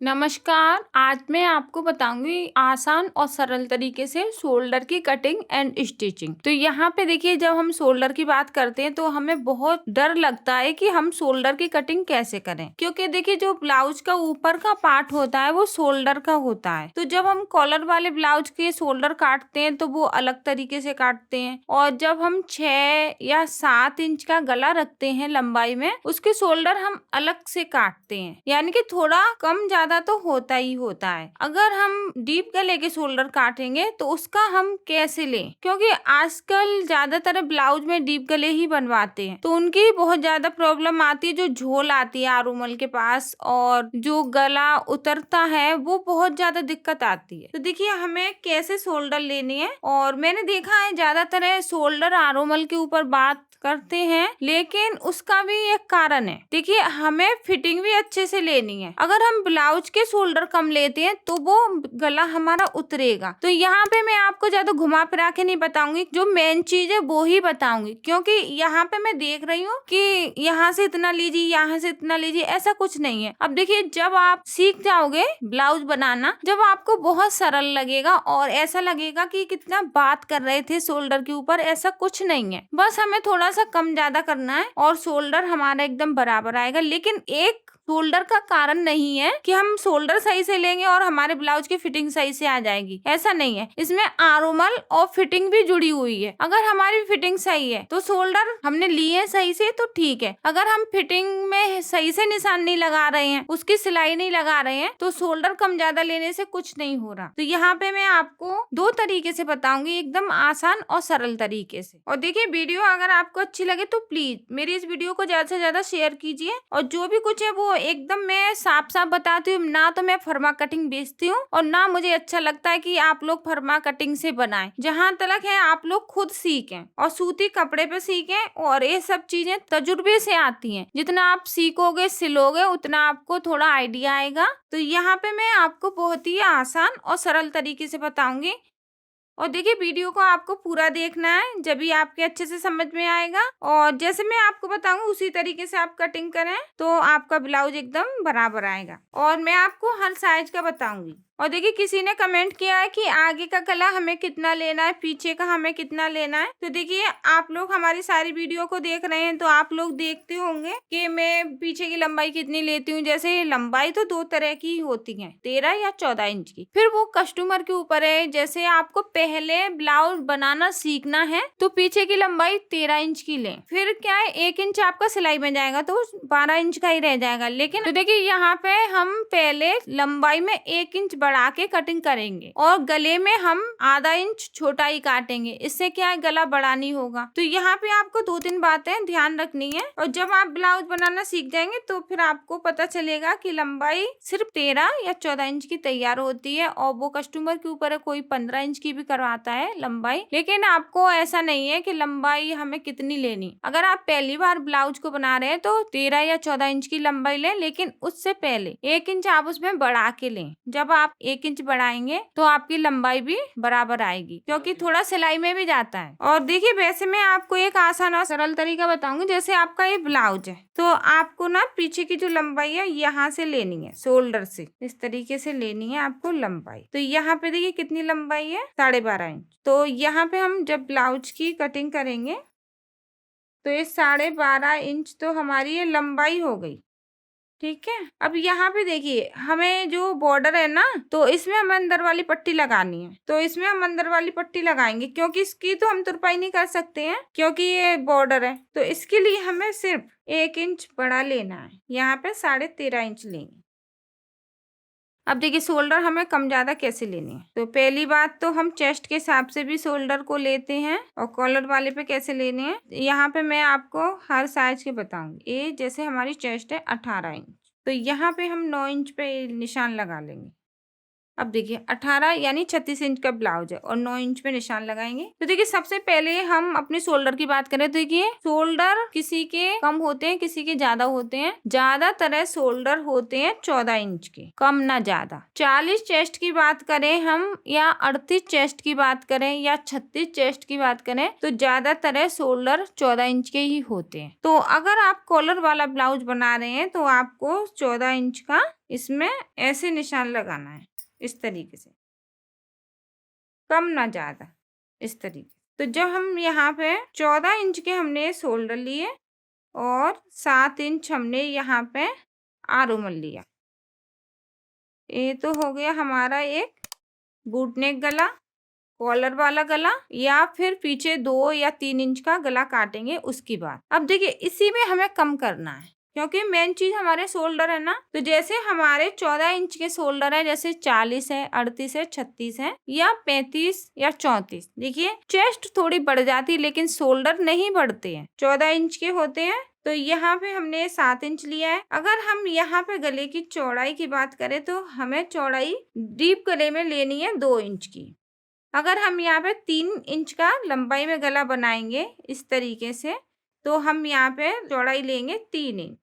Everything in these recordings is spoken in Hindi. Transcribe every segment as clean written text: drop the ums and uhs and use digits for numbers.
नमस्कार। आज मैं आपको बताऊंगी आसान और सरल तरीके से शोल्डर की कटिंग एंड स्टिचिंग। तो यहाँ पे देखिए, जब हम शोल्डर की बात करते हैं तो हमें बहुत डर लगता है कि हम शोल्डर की कटिंग कैसे करें, क्योंकि देखिए जो ब्लाउज का ऊपर का पार्ट होता है वो शोल्डर का होता है। तो जब हम कॉलर वाले ब्लाउज के शोल्डर काटते हैं तो वो अलग तरीके से काटते हैं, और जब हम 6 या 7 इंच का गला रखते हैं लंबाई में, उसके शोल्डर हम अलग से काटते हैं, यानी कि थोड़ा कम ज्यादा तो होता ही होता है। अगर हम डीप गले के शोल्डर काटेंगे तो उसका हम कैसे लें, क्योंकि आजकल ज्यादातर ब्लाउज में डीप गले ही बनवाते हैं, तो उनकी बहुत ज्यादा प्रॉब्लम आती है। जो झोल आती है आरुमल के पास और जो गला उतरता है वो बहुत ज्यादा दिक्कत आती है। तो देखिए हमें कैसे शोल्डर लेनी है, और मैंने देखा है ज्यादातर शोल्डर आरुमल के ऊपर बात करते हैं, लेकिन उसका भी एक कारण है। देखिए हमें फिटिंग भी अच्छे से लेनी है। अगर हम ब्लाउज के शोल्डर कम लेते हैं तो वो गला हमारा उतरेगा। तो यहाँ पे मैं आपको ज्यादा घुमा फिरा के नहीं बताऊंगी, जो मेन चीज है वो ही बताऊंगी, क्योंकि यहाँ पे मैं देख रही हूँ कि यहाँ से इतना लीजिए, यहाँ से इतना लीजिए, ऐसा कुछ नहीं है। अब देखिए जब आप सीख जाओगे ब्लाउज बनाना, जब आपको बहुत सरल लगेगा और ऐसा लगेगा कि कितना बात कर रहे थे शोल्डर के ऊपर, ऐसा कुछ नहीं है। बस हमें थोड़ा सा कम ज्यादा करना है और शोल्डर हमारा एकदम बराबर आएगा। लेकिन एक शोल्डर का कारण नहीं है कि हम शोल्डर सही से लेंगे और हमारे ब्लाउज की फिटिंग सही से आ जाएगी, ऐसा नहीं है। इसमें आरुमल और फिटिंग भी जुड़ी हुई है। अगर हमारी फिटिंग सही है तो शोल्डर हमने लिए सही से तो ठीक है। अगर हम फिटिंग में सही से निशान नहीं लगा रहे हैं, उसकी सिलाई नहीं लगा रहे हैं, तो शोल्डर कम ज्यादा लेने से कुछ नहीं हो रहा। तो यहाँ पे मैं आपको 2 तरीके से बताऊंगी, एकदम आसान और सरल तरीके से। और देखिए वीडियो अगर आपको अच्छी लगे तो प्लीज मेरी इस वीडियो को ज्यादा से ज्यादा शेयर कीजिए, और जो भी कुछ है वो एकदम मैं साफ साफ बताती हूँ। ना तो मैं फर्मा कटिंग बेचती हूँ और ना मुझे अच्छा लगता है कि आप लोग फर्मा कटिंग से बनाएं। जहाँ तक है आप लोग खुद सीखें और सूती कपड़े पे सीखें, और ये सब चीजें तजुर्बे से आती हैं। जितना आप सीखोगे सिलोगे उतना आपको थोड़ा आइडिया आएगा। तो यहाँ पे मैं आपको बहुत ही आसान और सरल तरीके से बताऊंगी, और देखिए वीडियो को आपको पूरा देखना है, जब भी आपके अच्छे से समझ में आएगा। और जैसे मैं आपको बताऊंगी उसी तरीके से आप कटिंग करें तो आपका ब्लाउज एकदम बराबर आएगा। और मैं आपको हर साइज का बताऊंगी। और देखिए किसी ने कमेंट किया है कि आगे का गला हमें कितना लेना है, पीछे का हमें कितना लेना है। तो देखिए आप लोग हमारी सारी वीडियो को देख रहे हैं तो आप लोग देखते होंगे कि मैं पीछे की लंबाई कितनी लेती हूँ। जैसे लंबाई तो 2 तरह की होती है, 13 या 14 इंच की। फिर वो कस्टमर के ऊपर है। जैसे आपको पहले ब्लाउज बनाना सीखना है तो पीछे की लंबाई 13 इंच की लें। फिर क्या है, 1 इंच आपका सिलाई में जाएगा तो 12 इंच का ही रह जाएगा। लेकिन तो देखिए यहाँ पे हम पहले लंबाई में 1 इंच बढ़ा के कटिंग करेंगे और गले में हम आधा इंच छोटा ही काटेंगे। इससे क्या है, गला बड़ा नहीं होगा। तो यहाँ पे आपको 2-3 बातें ध्यान रखनी है। और जब आप ब्लाउज बनाना सीख जाएंगे तो फिर आपको पता चलेगा कि लंबाई सिर्फ 13 या 14 इंच की तैयार होती है, और वो कस्टमर के ऊपर है। कोई 15 इंच की भी करवाता है लंबाई, लेकिन आपको ऐसा नहीं है कि लंबाई हमें कितनी लेनी। अगर आप पहली बार ब्लाउज को बना रहे हैं तो 13 या 14 इंच की लंबाई लें, लेकिन उससे पहले 1 इंच आप उसमें बढ़ा के लें। जब आप 1 इंच बढ़ाएंगे तो आपकी लंबाई भी बराबर आएगी, क्योंकि थोड़ा सिलाई में भी जाता है। और देखिए वैसे मैं आपको एक आसान और सरल तरीका बताऊंगी। जैसे आपका ये ब्लाउज है तो आपको ना पीछे की जो लंबाई है यहाँ से लेनी है, शोल्डर से इस तरीके से लेनी है आपको लंबाई। तो यहाँ पे देखिए कितनी लंबाई है, 12.5 इंच। तो यहाँ पे हम जब ब्लाउज की कटिंग करेंगे तो ये 12.5 इंच तो हमारी ये लंबाई हो गई, ठीक है। अब यहाँ पे देखिए हमें जो बॉर्डर है ना, तो इसमें हमें अंदर वाली पट्टी लगानी है। तो इसमें हम अंदर वाली पट्टी लगाएंगे, क्योंकि इसकी तो हम तुरपाई नहीं कर सकते हैं क्योंकि ये बॉर्डर है। तो इसके लिए हमें सिर्फ 1 इंच बड़ा लेना है, यहाँ पे 13.5 इंच लेंगे। अब देखिए शोल्डर हमें कम ज्यादा कैसे लेनी है। तो पहली बात तो हम चेस्ट के हिसाब से भी शोल्डर को लेते हैं, और कॉलर वाले पे कैसे लेने हैं यहाँ पे मैं आपको हर साइज के बताऊंगी। ये जैसे हमारी चेस्ट है 18 इंच, तो यहाँ पे हम 9 इंच पे निशान लगा लेंगे। अब देखिए 18 यानी 36 इंच का ब्लाउज है और 9 इंच पे निशान लगाएंगे। तो देखिए सबसे पहले हम अपने शोल्डर की बात करें तो देखिए शोल्डर किसी के कम होते हैं, किसी के ज्यादा होते हैं। ज्यादातर शोल्डर होते हैं 14 इंच के, कम ना ज्यादा। 40 चेस्ट की बात करें हम, या 38 चेस्ट की बात करें, या 36 चेस्ट की बात करें, तो ज्यादातर शोल्डर 14 इंच के ही होते हैं। तो अगर आप कॉलर वाला ब्लाउज बना रहे हैं तो आपको 14 इंच का इसमें ऐसे निशान लगाना है, इस तरीके से, कम ना ज़्यादा, इस तरीके। तो जब हम यहाँ पे 14 इंच के हमने शोल्डर लिए और 7 इंच हमने यहाँ पे आर्मोल लिया। ये तो हो गया हमारा एक बूट नेक गला, कॉलर वाला गला, या फिर पीछे 2 या 3 इंच का गला काटेंगे उसकी बात। अब देखिए इसी में हमें कम करना है, क्योंकि मेन चीज हमारे शोल्डर है ना। तो जैसे हमारे 14 इंच के शोल्डर है, जैसे 40 है, 38 है, 36 है, या 35 या 34। देखिए चेस्ट थोड़ी बढ़ जाती है लेकिन शोल्डर नहीं बढ़ते हैं, 14 इंच के होते हैं। तो यहाँ पे हमने 7 इंच लिया है। अगर हम यहाँ पे गले की चौड़ाई की बात करें तो हमें चौड़ाई डीप गले में लेनी है 2 इंच की। अगर हम यहाँ पे 3 इंच का लंबाई में गला बनाएंगे इस तरीके से, तो हम यहाँ पे चौड़ाई लेंगे 3 इंच।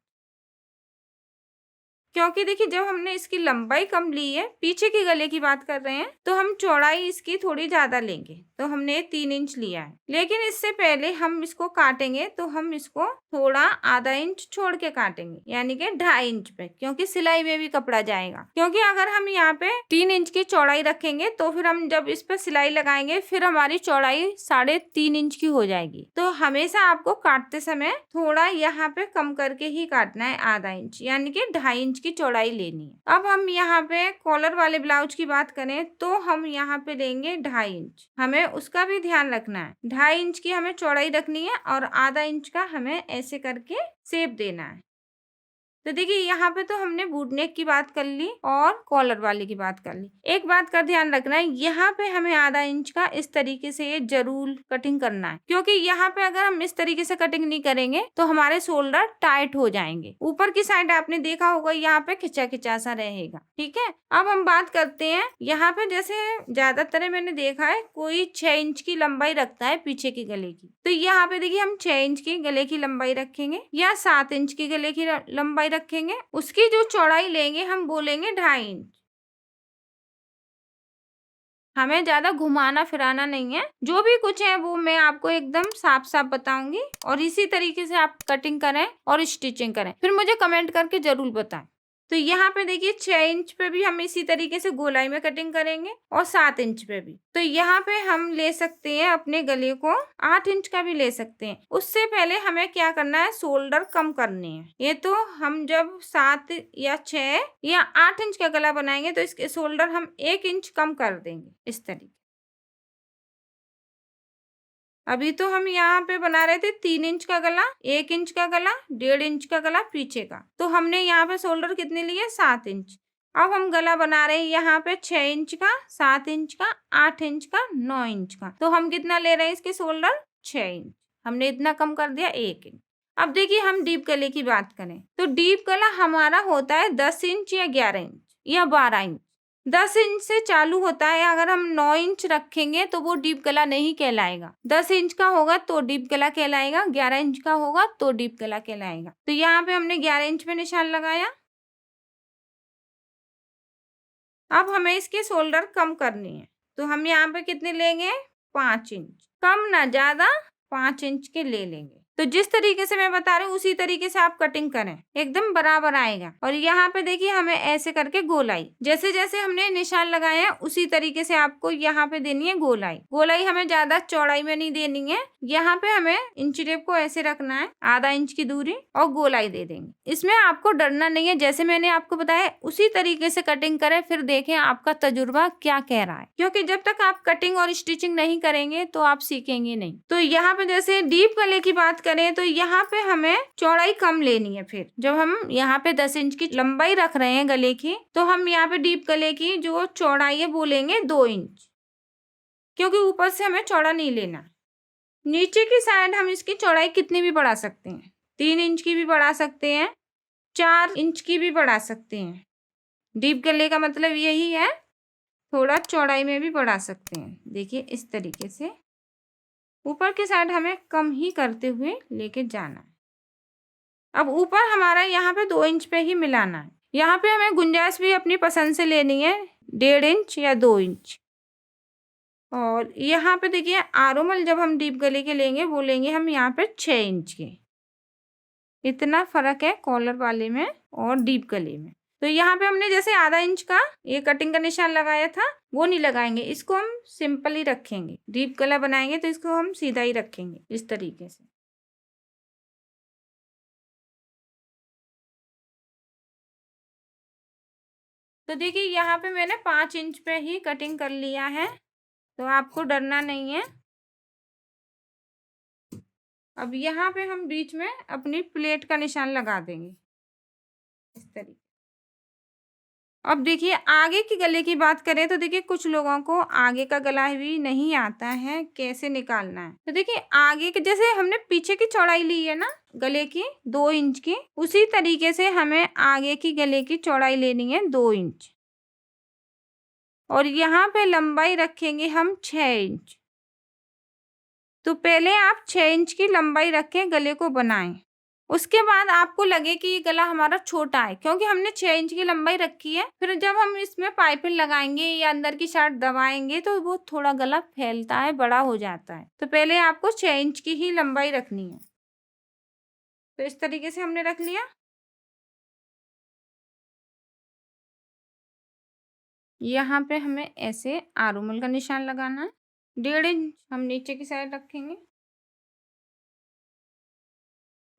क्योंकि देखिए जब हमने इसकी लंबाई कम ली है, पीछे के गले की बात कर रहे हैं, तो हम चौड़ाई इसकी थोड़ी ज्यादा लेंगे। तो हमने 3 इंच लिया है, लेकिन इससे पहले हम इसको काटेंगे तो हम इसको थोड़ा आधा इंच छोड़ के काटेंगे, यानी कि 2.5 इंच पे, क्योंकि सिलाई में भी कपड़ा जाएगा। क्योंकि अगर हम यहाँ पे 3 इंच की चौड़ाई रखेंगे तो फिर हम जब इस पर सिलाई लगाएंगे फिर हमारी चौड़ाई 3.5 इंच की हो जाएगी। तो हमेशा आपको काटते समय थोड़ा यहाँ पे कम करके ही काटना है, आधा इंच, यानी कि 2.5 इंच की चौड़ाई लेनी है। अब हम यहाँ पे कॉलर वाले ब्लाउज की बात करें तो हम यहाँ पे लेंगे 2.5 इंच। हमें उसका भी ध्यान रखना है, 2.5 इंच की हमें चौड़ाई रखनी है और आधा इंच का हमें ऐसे करके शेप देना है। तो देखिए यहाँ पे तो हमने बूट नेक की बात कर ली और कॉलर वाले की बात कर ली। एक बात का ध्यान रखना है, यहाँ पे हमें आधा इंच का इस तरीके से ये जरूर कटिंग करना है, क्योंकि यहाँ पे अगर हम इस तरीके से कटिंग नहीं करेंगे तो हमारे शोल्डर टाइट हो जाएंगे। ऊपर की साइड आपने देखा होगा यहाँ पे खिंचा खिंचा सा रहेगा। ठीक है, अब हम बात करते हैं यहाँ पे, जैसे ज्यादातर मैंने देखा है कोई 6 इंच की लंबाई रखता है पीछे के गले की। तो यहाँ पे देखिए हम 6 इंच की गले की लंबाई रखेंगे या 7 इंच की गले की लंबाई रखेंगे। उसकी जो चौड़ाई लेंगे हम बोलेंगे 2.5 इंच। हमें ज्यादा घुमाना फिराना नहीं है, जो भी कुछ है वो मैं आपको एकदम साफ साफ बताऊंगी, और इसी तरीके से आप कटिंग करें और स्टिचिंग करें, फिर मुझे कमेंट करके जरूर बताएं। तो यहाँ पे देखिए 6 इंच पे भी हम इसी तरीके से गोलाई में कटिंग करेंगे और 7 इंच पे भी। तो यहाँ पे हम ले सकते हैं अपने गले को 8 इंच का भी ले सकते हैं। उससे पहले हमें क्या करना है, शोल्डर कम करने हैं। ये तो हम जब 7 या 6 या 8 इंच का गला बनाएंगे तो इसके शोल्डर हम 1 इंच कम कर देंगे इस तरीके। अभी तो हम यहाँ पे बना रहे थे 3 इंच का गला, 1 इंच का गला, 1.5 इंच का गला पीछे का। तो हमने यहाँ पे शोल्डर कितने लिए, 7 इंच। अब हम गला बना रहे हैं यहाँ पे 6 इंच का, 7 इंच का, 8 इंच का, 9 इंच का। तो हम कितना ले रहे हैं इसके शोल्डर, 6 इंच। हमने इतना कम कर दिया, 1 इंच। अब देखिए हम डीप गले की बात करें तो डीप गला हमारा होता है 10 इंच या 11 इंच या 12 इंच। 10 इंच से चालू होता है। अगर हम 9 इंच रखेंगे तो वो डीप गला नहीं कहलाएगा। 10 इंच का होगा तो डीप गला कहलाएगा, 11 इंच का होगा तो डीप गला कहलाएगा। तो यहाँ पे हमने 11 इंच पे निशान लगाया। अब हमें इसके शोल्डर कम करनी है, तो हम यहाँ पे कितने लेंगे, 5 इंच, कम ना ज्यादा, 5 इंच के ले लेंगे। तो जिस तरीके से मैं बता रही हूँ उसी तरीके से आप कटिंग करें, एकदम बराबर आएगा। और यहाँ पे देखिए हमें ऐसे करके गोलाई, जैसे जैसे हमने निशान लगाए हैं उसी तरीके से आपको यहाँ पे देनी है गोलाई। गोलाई हमें ज्यादा चौड़ाई में नहीं देनी है। यहाँ पे हमें इंची टेप को ऐसे रखना है, आधा इंच की दूरी, और गोलाई दे देंगे। इसमें आपको डरना नहीं है, जैसे मैंने आपको बताया उसी तरीके से कटिंग करें, फिर देखें आपका तजुर्बा क्या कह रहा है। क्योंकि जब तक आप कटिंग और स्टिचिंग नहीं करेंगे तो आप सीखेंगे नहीं। तो यहाँ पे जैसे डीप गले की बात करें तो यहाँ पे हमें चौड़ाई कम लेनी है। फिर जब हम यहाँ पे 10 इंच की लंबाई रख रहे हैं गले की, तो हम यहाँ पे डीप गले की जो चौड़ाई है बोलेंगे 2 इंच, क्योंकि ऊपर से हमें चौड़ा नहीं लेना। नीचे की साइड हम इसकी चौड़ाई कितनी भी बढ़ा सकते हैं, 3 इंच की भी बढ़ा सकते हैं, 4 इंच की भी बढ़ा सकते हैं। डीप गले का मतलब यही है, थोड़ा चौड़ाई में भी बढ़ा सकते हैं। देखिए इस तरीके से ऊपर की साइड हमें कम ही करते हुए लेके जाना है। अब ऊपर हमारा यहाँ पे 2 इंच पे ही मिलाना है। यहाँ पे हमें गुंजाइश भी अपनी पसंद से लेनी है, 1.5 इंच या 2 इंच। और यहाँ पे देखिए आरोमल जब हम डीप गले के लेंगे वो लेंगे हम यहाँ पे 6 इंच के। इतना फर्क है कॉलर वाले में और डीप गले में। तो यहाँ पे हमने जैसे आधा इंच का ये कटिंग का निशान लगाया था वो नहीं लगाएंगे, इसको हम सिंपल ही रखेंगे। डीप गला बनाएंगे तो इसको हम सीधा ही रखेंगे इस तरीके से। तो देखिए यहाँ पे मैंने 5 इंच पे ही कटिंग कर लिया है, तो आपको डरना नहीं है। अब यहाँ पे हम बीच में अपनी प्लेट का निशान लगा देंगे इस तरीके। अब देखिए आगे की गले की बात करें तो देखिए कुछ लोगों को आगे का गला भी नहीं आता है कैसे निकालना है। तो देखिए आगे के जैसे हमने पीछे की चौड़ाई ली है ना गले की 2 इंच की, उसी तरीके से हमें आगे की गले की चौड़ाई लेनी है 2 इंच और यहाँ पे लंबाई रखेंगे हम 6 इंच। तो पहले आप 6 इंच की लंबाई रख के गले को बनाएं। उसके बाद आपको लगे कि ये गला हमारा छोटा है क्योंकि हमने 6 इंच की लंबाई रखी है, फिर जब हम इसमें पाइपिंग लगाएंगे या अंदर की शार्ट दबाएंगे तो वो थोड़ा गला फैलता है, बड़ा हो जाता है। तो पहले आपको 6 इंच की ही लंबाई रखनी है। तो इस तरीके से हमने रख लिया। यहाँ पे हमें ऐसे आरुमल का निशान लगाना है, 1.5 इंच हम नीचे की साइड रखेंगे।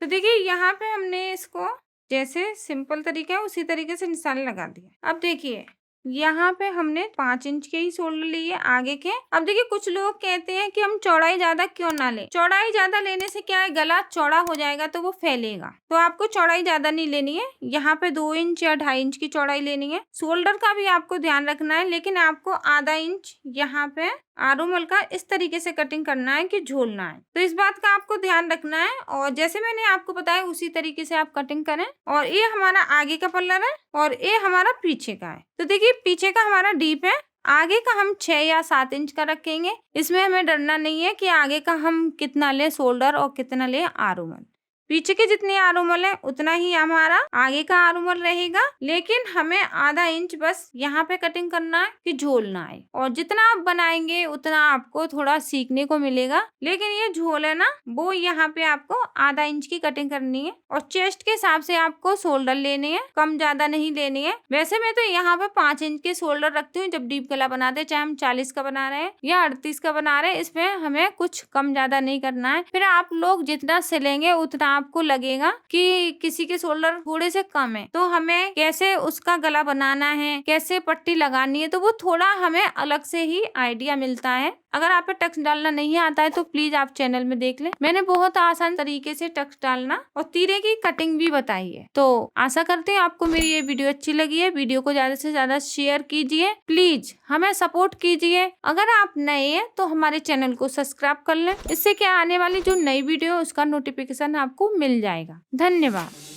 तो देखिए यहाँ पे हमने इसको जैसे सिंपल तरीका है उसी तरीके से निशान लगा दिया। अब देखिए यहाँ पे हमने 5 इंच के ही शोल्डर लिए आगे के। अब देखिए कुछ लोग कहते हैं कि हम चौड़ाई ज्यादा क्यों ना लें। चौड़ाई ज्यादा लेने से क्या है, गला चौड़ा हो जाएगा तो वो फैलेगा। तो आपको चौड़ाई ज्यादा नहीं लेनी है, यहाँ पे 2 इंच या 2.5 इंच की चौड़ाई लेनी है। शोल्डर का भी आपको ध्यान रखना है, लेकिन आपको आधा इंच यहाँ पे आरुमल का इस तरीके से कटिंग करना है कि झूलना है। तो इस बात का आपको ध्यान रखना है और जैसे मैंने आपको बताया उसी तरीके से आप कटिंग करें। और ये हमारा आगे का पल्लर है और ये हमारा पीछे का है। तो देखिए पीछे का हमारा डीप है, आगे का हम 6 या 7 इंच का रखेंगे। इसमें हमें डरना नहीं है कि आगे का हम कितना ले शोल्डर और कितना ले आरुमल। पीछे के जितने आरुमल है उतना ही हमारा आगे का आरुमल रहेगा, लेकिन हमें आधा इंच बस यहाँ पे कटिंग करना है कि झोलना है। और जितना आप बनाएंगे उतना आपको थोड़ा सीखने को मिलेगा, लेकिन ये झोल है ना वो यहाँ पे आपको आधा इंच की कटिंग करनी है। और चेस्ट के हिसाब से आपको शोल्डर लेने हैं, कम ज्यादा नहीं लेनी है। वैसे मैं तो यहाँ पे 5 इंच के शोल्डर रखती हूँ जब डीप गला बनाते हैं, चाहे हम 40 का बना रहे हैं या 38 का बना रहे हैं, इसमें हमें कुछ कम ज्यादा नहीं करना है। फिर आप लोग जितना सिलेंगे उतना आपको लगेगा कि किसी के शोल्डर थोड़े से कम है, तो हमें कैसे उसका गला बनाना है, कैसे पट्टी लगानी है, तो वो थोड़ा हमें अलग से ही आइडिया मिलता है। अगर आप पे टक्स डालना नहीं आता है तो प्लीज आप चैनल में देख लें, मैंने बहुत आसान तरीके से टक्स डालना और तीरे की कटिंग भी बताई है। तो आशा करते हैं आपको मेरी ये वीडियो अच्छी लगी है। वीडियो को ज्यादा से ज्यादा शेयर कीजिए, प्लीज हमें सपोर्ट कीजिए। अगर आप नए हैं तो हमारे चैनल को सब्सक्राइब कर लें, इससे क्या आने वाली जो नई वीडियो उसका नोटिफिकेशन आपको मिल जाएगा। धन्यवाद।